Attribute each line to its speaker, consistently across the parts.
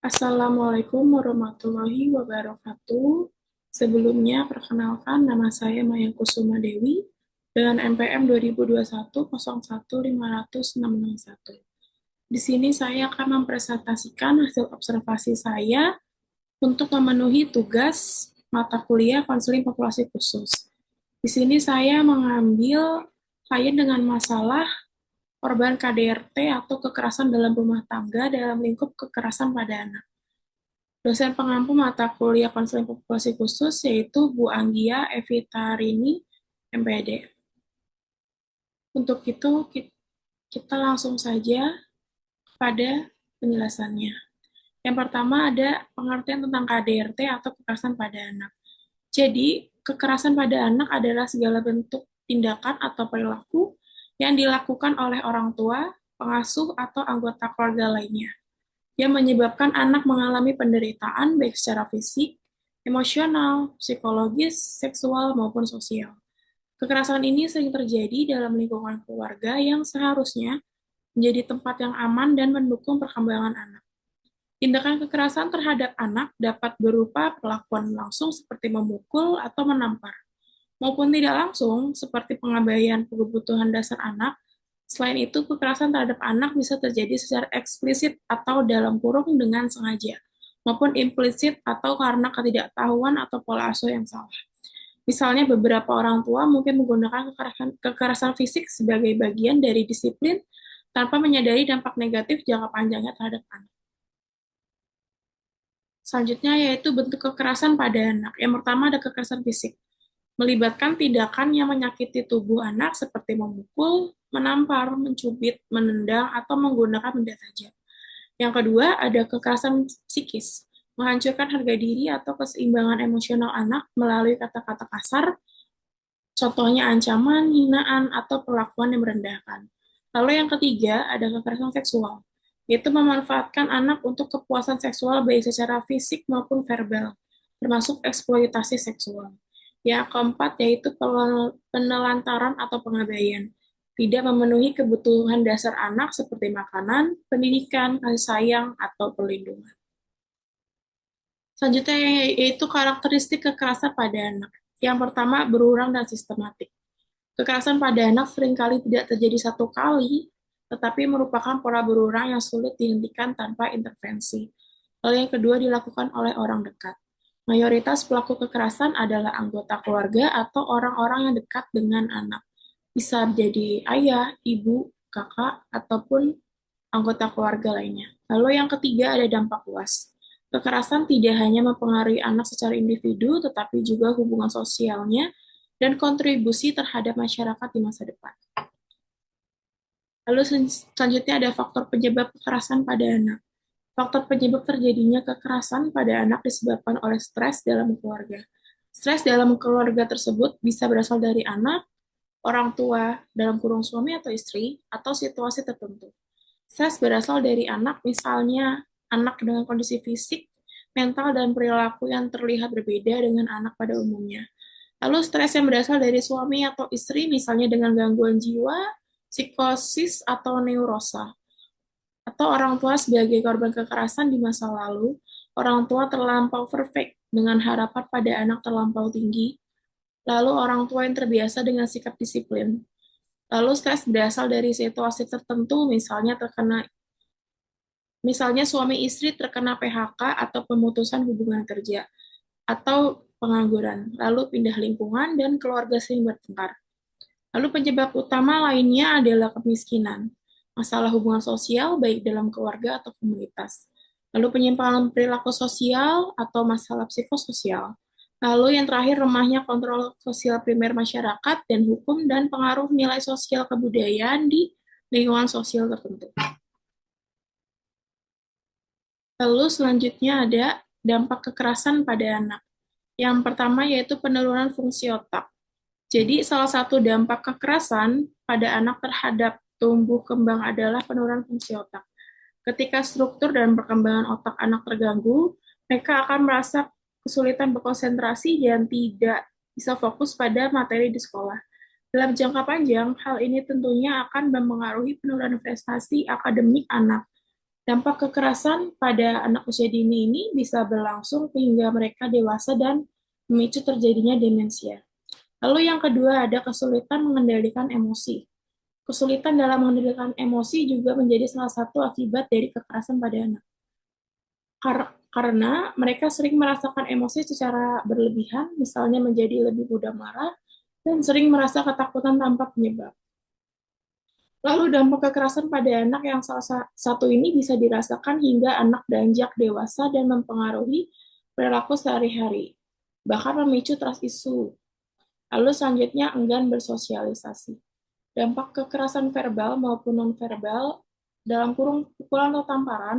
Speaker 1: Assalamualaikum warahmatullahi wabarakatuh. Sebelumnya, perkenalkan nama saya Maya Kusuma Dewi dengan NPM 2021 01500661. Di sini saya akan mempresentasikan hasil observasi saya untuk memenuhi tugas mata kuliah konseling populasi khusus. Di sini saya mengambil klien dengan masalah korban KDRT atau kekerasan dalam rumah tangga dalam lingkup kekerasan pada anak. Dosen pengampu mata kuliah konseling populasi khusus yaitu Bu Anggia Evitarini, MPD. Untuk itu, kita langsung saja pada penjelasannya. Yang pertama ada pengertian tentang KDRT atau kekerasan pada anak. Jadi, kekerasan pada anak adalah segala bentuk tindakan atau perilaku yang dilakukan oleh orang tua, pengasuh, atau anggota keluarga lainnya yang menyebabkan anak mengalami penderitaan baik secara fisik, emosional, psikologis, seksual, maupun sosial. Kekerasan ini sering terjadi dalam lingkungan keluarga yang seharusnya menjadi tempat yang aman dan mendukung perkembangan anak. Tindakan kekerasan terhadap anak dapat berupa perlakuan langsung seperti memukul atau menampar, maupun tidak langsung seperti pengabaian kebutuhan dasar anak. Selain itu, kekerasan terhadap anak bisa terjadi secara eksplisit atau dalam kurung dengan sengaja, maupun implisit atau karena ketidaktahuan atau pola asuh yang salah. Misalnya, beberapa orang tua mungkin menggunakan kekerasan fisik sebagai bagian dari disiplin tanpa menyadari dampak negatif jangka panjangnya terhadap anak. Selanjutnya yaitu bentuk kekerasan pada anak. Yang pertama ada kekerasan fisik, melibatkan tindakan yang menyakiti tubuh anak seperti memukul, menampar, mencubit, menendang, atau menggunakan benda tajam. Yang kedua, ada kekerasan psikis, menghancurkan harga diri atau keseimbangan emosional anak melalui kata-kata kasar, contohnya ancaman, hinaan, atau perlakuan yang merendahkan. Lalu yang ketiga, ada kekerasan seksual, yaitu memanfaatkan anak untuk kepuasan seksual baik secara fisik maupun verbal, termasuk eksploitasi seksual. Yang keempat yaitu penelantaran atau pengabaian, tidak memenuhi kebutuhan dasar anak seperti makanan, pendidikan, kasih sayang, atau perlindungan. Selanjutnya yaitu karakteristik kekerasan pada anak. Yang pertama, berulang dan sistematik. Kekerasan pada anak seringkali tidak terjadi satu kali, tetapi merupakan pola berulang yang sulit dihentikan tanpa intervensi. Lalu yang kedua dilakukan oleh orang dekat. Mayoritas pelaku kekerasan adalah anggota keluarga atau orang-orang yang dekat dengan anak. Bisa jadi ayah, ibu, kakak, ataupun anggota keluarga lainnya. Lalu yang ketiga ada dampak luas. Kekerasan tidak hanya mempengaruhi anak secara individu, tetapi juga hubungan sosialnya dan kontribusi terhadap masyarakat di masa depan. Lalu selanjutnya ada faktor penyebab kekerasan pada anak. Faktor penyebab terjadinya kekerasan pada anak disebabkan oleh stres dalam keluarga. Stres dalam keluarga tersebut bisa berasal dari anak, orang tua dalam kurung suami atau istri, atau situasi tertentu. Stres berasal dari anak, misalnya anak dengan kondisi fisik, mental, dan perilaku yang terlihat berbeda dengan anak pada umumnya. Lalu stres yang berasal dari suami atau istri, misalnya dengan gangguan jiwa, psikosis, atau neurosa. Atau orang tua sebagai korban kekerasan di masa lalu, orang tua terlampau perfect dengan harapan pada anak terlampau tinggi, lalu orang tua yang terbiasa dengan sikap disiplin. Lalu stres berasal dari situasi tertentu, misalnya suami istri terkena PHK atau pemutusan hubungan kerja, atau pengangguran, lalu pindah lingkungan, dan keluarga sering bertengkar. Lalu penyebab utama lainnya adalah kemiskinan, masalah hubungan sosial baik dalam keluarga atau komunitas. Lalu penyimpangan perilaku sosial atau masalah psikososial. Lalu yang terakhir lemahnya kontrol sosial primer masyarakat dan hukum dan pengaruh nilai sosial kebudayaan di lingkungan sosial tertentu. Lalu selanjutnya ada dampak kekerasan pada anak. Yang pertama yaitu penurunan fungsi otak. Jadi salah satu dampak kekerasan pada anak terhadap tumbuh kembang adalah penurunan fungsi otak. Ketika struktur dan perkembangan otak anak terganggu, mereka akan merasa kesulitan berkonsentrasi dan tidak bisa fokus pada materi di sekolah. Dalam jangka panjang, hal ini tentunya akan mempengaruhi penurunan prestasi akademik anak, Dampak kekerasan pada anak usia dini ini bisa berlangsung hingga mereka dewasa dan memicu terjadinya demensia. Lalu yang kedua ada kesulitan mengendalikan emosi. Kesulitan dalam mengendalikan emosi juga menjadi salah satu akibat dari kekerasan pada anak. Karena mereka sering merasakan emosi secara berlebihan, misalnya menjadi lebih mudah marah, dan sering merasa ketakutan tanpa penyebab. Lalu dampak kekerasan pada anak yang salah satu ini bisa dirasakan hingga anak beranjak dewasa dan mempengaruhi perilaku sehari-hari, bahkan memicu trust issue. Lalu selanjutnya enggan bersosialisasi. Dampak kekerasan verbal maupun nonverbal dalam kurung pukulan atau tamparan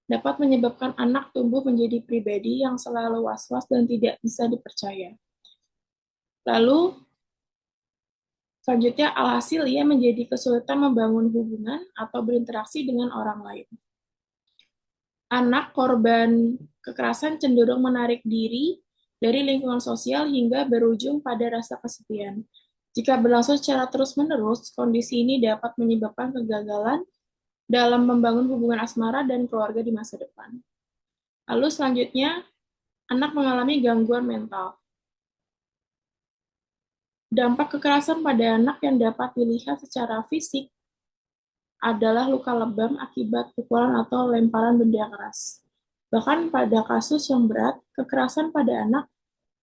Speaker 1: dapat menyebabkan anak tumbuh menjadi pribadi yang selalu was-was dan tidak bisa dipercaya. Lalu selanjutnya, alhasil ia menjadi kesulitan membangun hubungan atau berinteraksi dengan orang lain. Anak korban kekerasan cenderung menarik diri dari lingkungan sosial hingga berujung pada rasa kesepian. Jika berlangsung secara terus-menerus, kondisi ini dapat menyebabkan kegagalan dalam membangun hubungan asmara dan keluarga di masa depan. Lalu selanjutnya, anak mengalami gangguan mental. Dampak kekerasan pada anak yang dapat dilihat secara fisik adalah luka lebam akibat pukulan atau lemparan benda keras. Bahkan pada kasus yang berat, kekerasan pada anak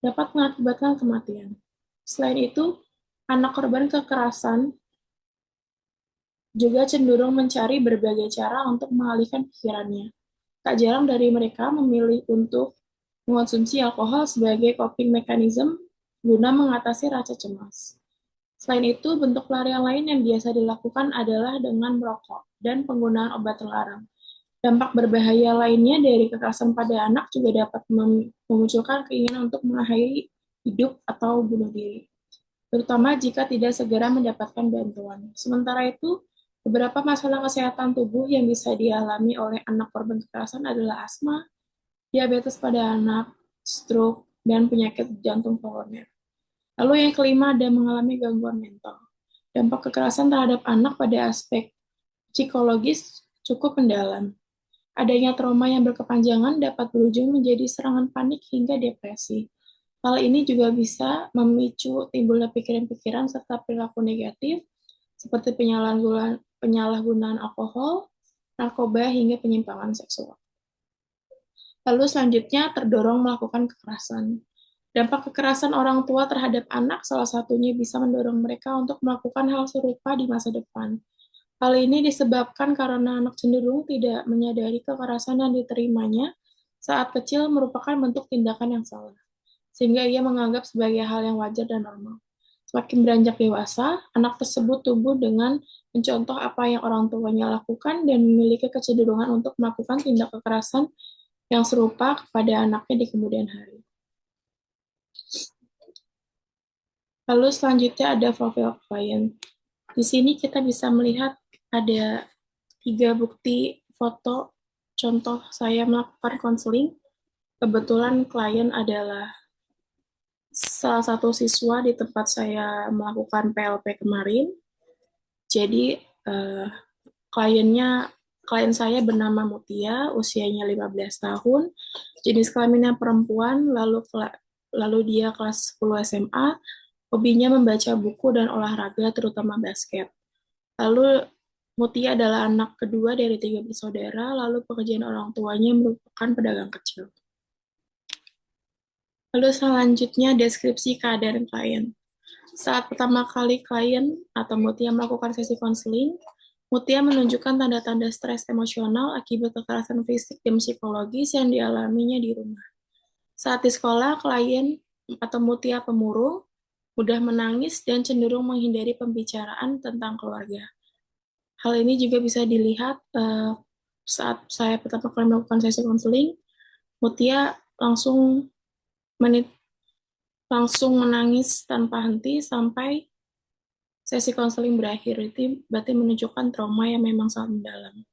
Speaker 1: dapat mengakibatkan kematian. Selain itu, anak korban kekerasan juga cenderung mencari berbagai cara untuk mengalihkan pikirannya. Tak jarang dari mereka memilih untuk mengonsumsi alkohol sebagai coping mechanism guna mengatasi rasa cemas. Selain itu, bentuk pelarian lain yang biasa dilakukan adalah dengan merokok dan penggunaan obat terlarang. Dampak berbahaya lainnya dari kekerasan pada anak juga dapat memunculkan keinginan untuk mengakhiri hidup atau bunuh diri, terutama jika tidak segera mendapatkan bantuan. Sementara itu, beberapa masalah kesehatan tubuh yang bisa dialami oleh anak korban kekerasan adalah asma, diabetes pada anak, stroke, dan penyakit jantung koroner. Lalu yang kelima ada mengalami gangguan mental. Dampak kekerasan terhadap anak pada aspek psikologis cukup mendalam. Adanya trauma yang berkepanjangan dapat berujung menjadi serangan panik hingga depresi. Hal ini juga bisa memicu timbulnya pikiran-pikiran serta perilaku negatif seperti penyalahgunaan alkohol, narkoba, hingga penyimpangan seksual. Lalu selanjutnya terdorong melakukan kekerasan. Dampak kekerasan orang tua terhadap anak salah satunya bisa mendorong mereka untuk melakukan hal serupa di masa depan. Hal ini disebabkan karena anak cenderung tidak menyadari kekerasan yang diterimanya saat kecil merupakan bentuk tindakan yang salah, sehingga ia menganggap sebagai hal yang wajar dan normal. Semakin beranjak dewasa, anak tersebut tumbuh dengan mencontoh apa yang orang tuanya lakukan dan memiliki kecenderungan untuk melakukan tindak kekerasan yang serupa kepada anaknya di kemudian hari. Lalu selanjutnya ada profil klien. Di sini kita bisa melihat ada 3 bukti foto contoh saya melakukan konseling. Kebetulan klien adalah salah satu siswa di tempat saya melakukan PLP kemarin. Jadi klien saya bernama Mutia, usianya 15 tahun, jenis kelaminnya perempuan, lalu dia kelas 10 SMA, hobinya membaca buku dan olahraga, terutama basket. Lalu Mutia adalah anak kedua dari 3 bersaudara, lalu pekerjaan orang tuanya merupakan pedagang kecil. Lalu selanjutnya deskripsi keadaan klien. Saat pertama kali klien atau Mutia melakukan sesi konseling, Mutia menunjukkan tanda-tanda stres emosional akibat kekerasan fisik dan psikologis yang dialaminya di rumah. Saat di sekolah, klien atau Mutia pemurung, mudah menangis dan cenderung menghindari pembicaraan tentang keluarga. Hal ini juga bisa dilihat saat saya pertama kali melakukan sesi konseling, Mutia langsung menangis tanpa henti sampai sesi konseling berakhir. Itu berarti menunjukkan trauma yang memang sangat mendalam.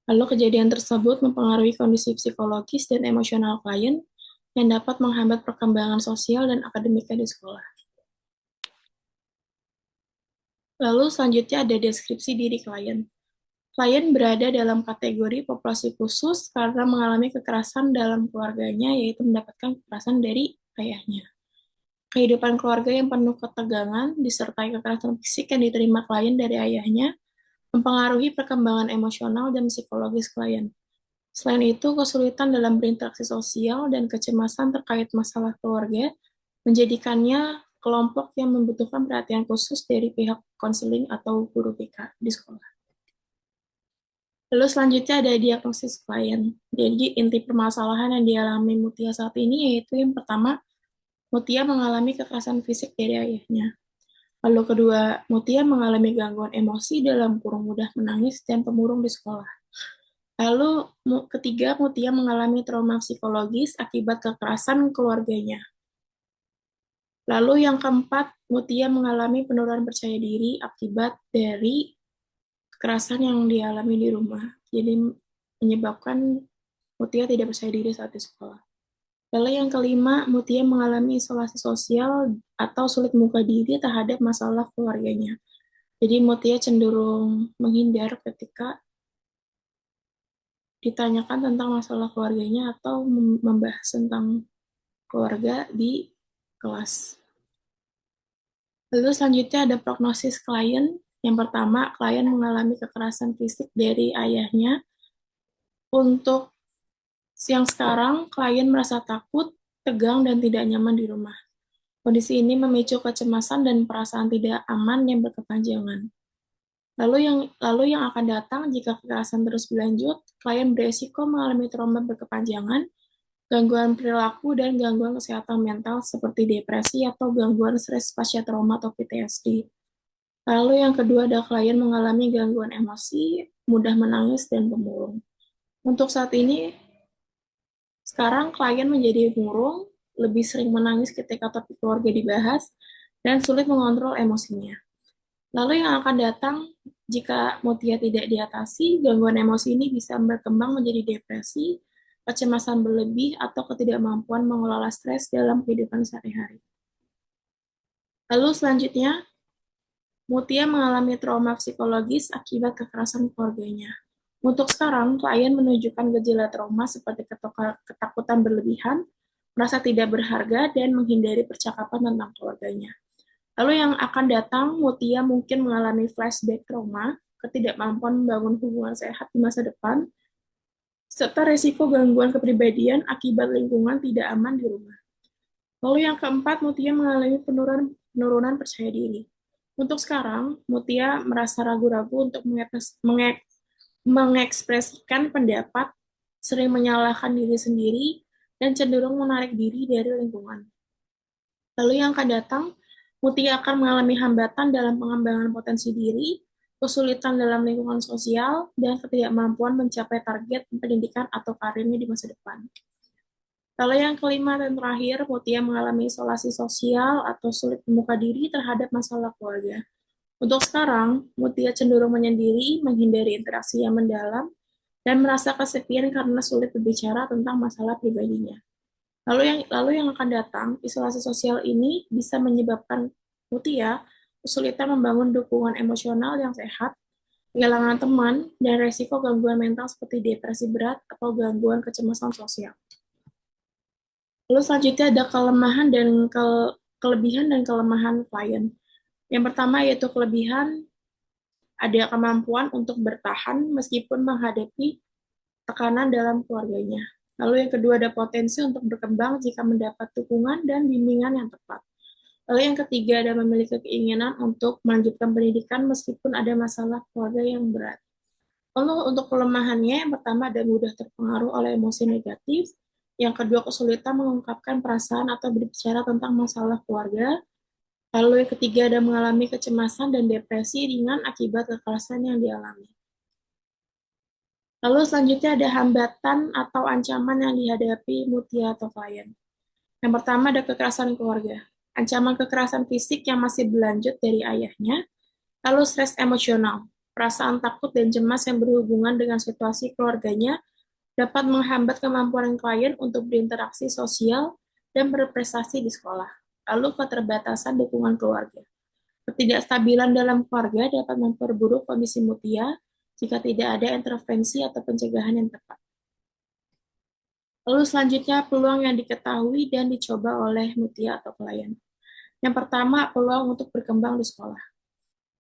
Speaker 1: Lalu kejadian tersebut mempengaruhi kondisi psikologis dan emosional klien yang dapat menghambat perkembangan sosial dan akademiknya di sekolah. Lalu selanjutnya ada deskripsi diri klien. Klien berada dalam kategori populasi khusus karena mengalami kekerasan dalam keluarganya, yaitu mendapatkan kekerasan dari ayahnya. Kehidupan keluarga yang penuh ketegangan, disertai kekerasan fisik yang diterima klien dari ayahnya, mempengaruhi perkembangan emosional dan psikologis klien. Selain itu, kesulitan dalam berinteraksi sosial dan kecemasan terkait masalah keluarga menjadikannya kelompok yang membutuhkan perhatian khusus dari pihak konseling atau guru BK di sekolah. Lalu selanjutnya ada diagnosis klien. Jadi inti permasalahan yang dialami Mutia saat ini yaitu yang pertama, Mutia mengalami kekerasan fisik dari ayahnya. Lalu kedua, Mutia mengalami gangguan emosi dalam kurung mudah menangis dan pemurung di sekolah. Lalu ketiga, Mutia mengalami trauma psikologis akibat kekerasan keluarganya. Lalu yang keempat, Mutia mengalami penurunan percaya diri akibat dari kekerasan yang dialami di rumah. Jadi menyebabkan Mutia tidak percaya diri saat di sekolah. Lalu yang kelima, Mutia mengalami isolasi sosial atau sulit membuka diri terhadap masalah keluarganya. Jadi Mutia cenderung menghindar ketika ditanyakan tentang masalah keluarganya atau membahas tentang keluarga di kelas. Lalu selanjutnya ada prognosis klien. Yang pertama, klien mengalami kekerasan fisik dari ayahnya. Untuk siang sekarang, klien merasa takut, tegang, dan tidak nyaman di rumah. Kondisi ini memicu kecemasan dan perasaan tidak aman yang berkepanjangan. Lalu yang akan datang jika kekerasan terus berlanjut, klien beresiko mengalami trauma berkepanjangan, gangguan perilaku, dan gangguan kesehatan mental seperti depresi atau gangguan stres pasca trauma atau PTSD. Lalu yang kedua ada klien mengalami gangguan emosi, mudah menangis, dan pemurung. Untuk saat ini, sekarang klien menjadi murung, lebih sering menangis ketika topik keluarga dibahas, dan sulit mengontrol emosinya. Lalu yang akan datang, jika Mutia tidak diatasi, gangguan emosi ini bisa berkembang menjadi depresi, kecemasan berlebih, atau ketidakmampuan mengelola stres dalam kehidupan sehari-hari. Lalu selanjutnya, Mutia mengalami trauma psikologis akibat kekerasan keluarganya. Untuk sekarang, klien menunjukkan gejala trauma seperti ketakutan berlebihan, merasa tidak berharga, dan menghindari percakapan tentang keluarganya. Lalu yang akan datang, Mutia mungkin mengalami flashback trauma, ketidakmampuan membangun hubungan sehat di masa depan, serta resiko gangguan kepribadian akibat lingkungan tidak aman di rumah. Lalu yang keempat, Mutia mengalami penurunan percaya diri. Untuk sekarang, Mutia merasa ragu-ragu untuk mengekspresikan pendapat, sering menyalahkan diri sendiri, dan cenderung menarik diri dari lingkungan. Lalu yang akan datang, Mutia akan mengalami hambatan dalam pengembangan potensi diri, kesulitan dalam lingkungan sosial, dan ketidakmampuan mencapai target pendidikan atau karirnya di masa depan. Lalu yang kelima dan terakhir, Mutia mengalami isolasi sosial atau sulit membuka diri terhadap masalah keluarga. Untuk sekarang, Mutia cenderung menyendiri, menghindari interaksi yang mendalam, dan merasa kesepian karena sulit berbicara tentang masalah pribadinya. Lalu yang akan datang, isolasi sosial ini bisa menyebabkan Mutia kesulitan membangun dukungan emosional yang sehat, kehilangan teman, dan resiko gangguan mental seperti depresi berat atau gangguan kecemasan sosial. Lalu selanjutnya ada kelemahan dan kelebihan dan kelemahan klien. Yang pertama yaitu kelebihan, ada kemampuan untuk bertahan meskipun menghadapi tekanan dalam keluarganya. Lalu yang kedua ada potensi untuk berkembang jika mendapat dukungan dan bimbingan yang tepat. Lalu yang ketiga ada memiliki keinginan untuk melanjutkan pendidikan meskipun ada masalah keluarga yang berat. Lalu untuk kelemahannya, yang pertama ada mudah terpengaruh oleh emosi negatif, yang kedua kesulitan mengungkapkan perasaan atau berbicara tentang masalah keluarga, lalu yang ketiga ada mengalami kecemasan dan depresi ringan akibat kekerasan yang dialami. Lalu selanjutnya ada hambatan atau ancaman yang dihadapi Mutia atau klien. Yang pertama ada kekerasan keluarga. Ancaman kekerasan fisik yang masih berlanjut dari ayahnya, lalu stres emosional, perasaan takut dan cemas yang berhubungan dengan situasi keluarganya dapat menghambat kemampuan klien untuk berinteraksi sosial dan berprestasi di sekolah. Lalu keterbatasan dukungan keluarga. Ketidakstabilan dalam keluarga dapat memperburuk kondisi Mutia jika tidak ada intervensi atau pencegahan yang tepat. Lalu selanjutnya peluang yang diketahui dan dicoba oleh Mutia atau klien. Yang pertama, peluang untuk berkembang di sekolah.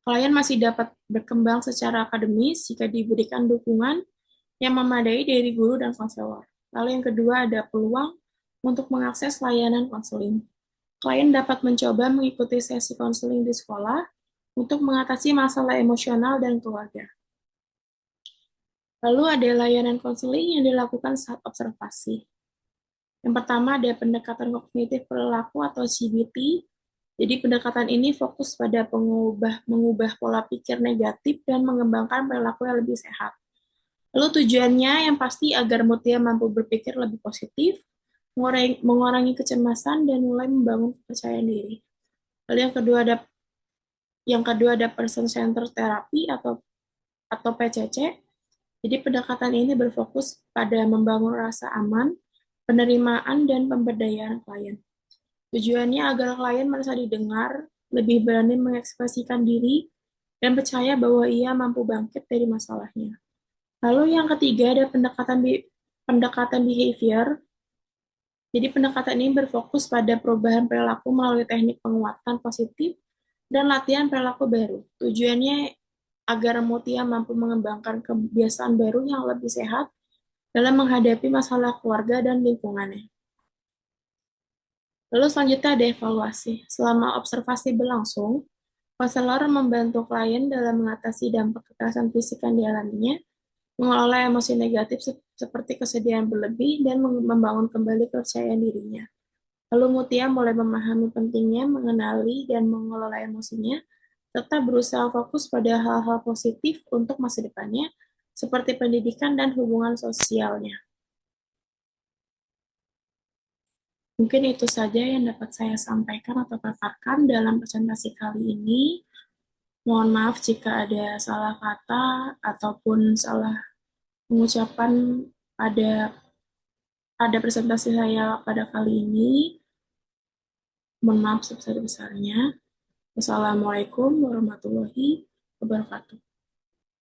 Speaker 1: Klien masih dapat berkembang secara akademis jika diberikan dukungan yang memadai dari guru dan konselor. Lalu yang kedua ada peluang untuk mengakses layanan konseling. Klien dapat mencoba mengikuti sesi konseling di sekolah untuk mengatasi masalah emosional dan keluarga. Lalu ada layanan konseling yang dilakukan saat observasi. Yang pertama ada pendekatan kognitif perilaku atau CBT. Jadi pendekatan ini fokus pada mengubah pola pikir negatif dan mengembangkan perilaku yang lebih sehat. Lalu tujuannya yang pasti agar Mutia mampu berpikir lebih positif, mengurangi kecemasan, dan mulai membangun kepercayaan diri. Lalu yang kedua ada person centered therapy atau PCC. Jadi pendekatan ini berfokus pada membangun rasa aman, penerimaan, dan pemberdayaan klien. Tujuannya agar klien merasa didengar, lebih berani mengekspresikan diri, dan percaya bahwa ia mampu bangkit dari masalahnya. Lalu yang ketiga ada pendekatan behavior. Jadi pendekatan ini berfokus pada perubahan perilaku melalui teknik penguatan positif dan latihan perilaku baru. Tujuannya agar Mutia mampu mengembangkan kebiasaan baru yang lebih sehat dalam menghadapi masalah keluarga dan lingkungannya. Lalu selanjutnya ada evaluasi. Selama observasi berlangsung, konselor membantu klien dalam mengatasi dampak kekerasan fisik yang dialaminya, mengelola emosi negatif seperti kesedihan berlebih, dan membangun kembali kepercayaan dirinya. Lalu Mutia mulai memahami pentingnya mengenali dan mengelola emosinya, tetap berusaha fokus pada hal-hal positif untuk masa depannya, seperti pendidikan dan hubungan sosialnya. Mungkin itu saja yang dapat saya sampaikan atau paparkan dalam presentasi kali ini. Mohon maaf jika ada salah kata ataupun salah pengucapan pada presentasi saya pada kali ini. Mohon maaf sebesar-besarnya. Wassalamualaikum warahmatullahi wabarakatuh.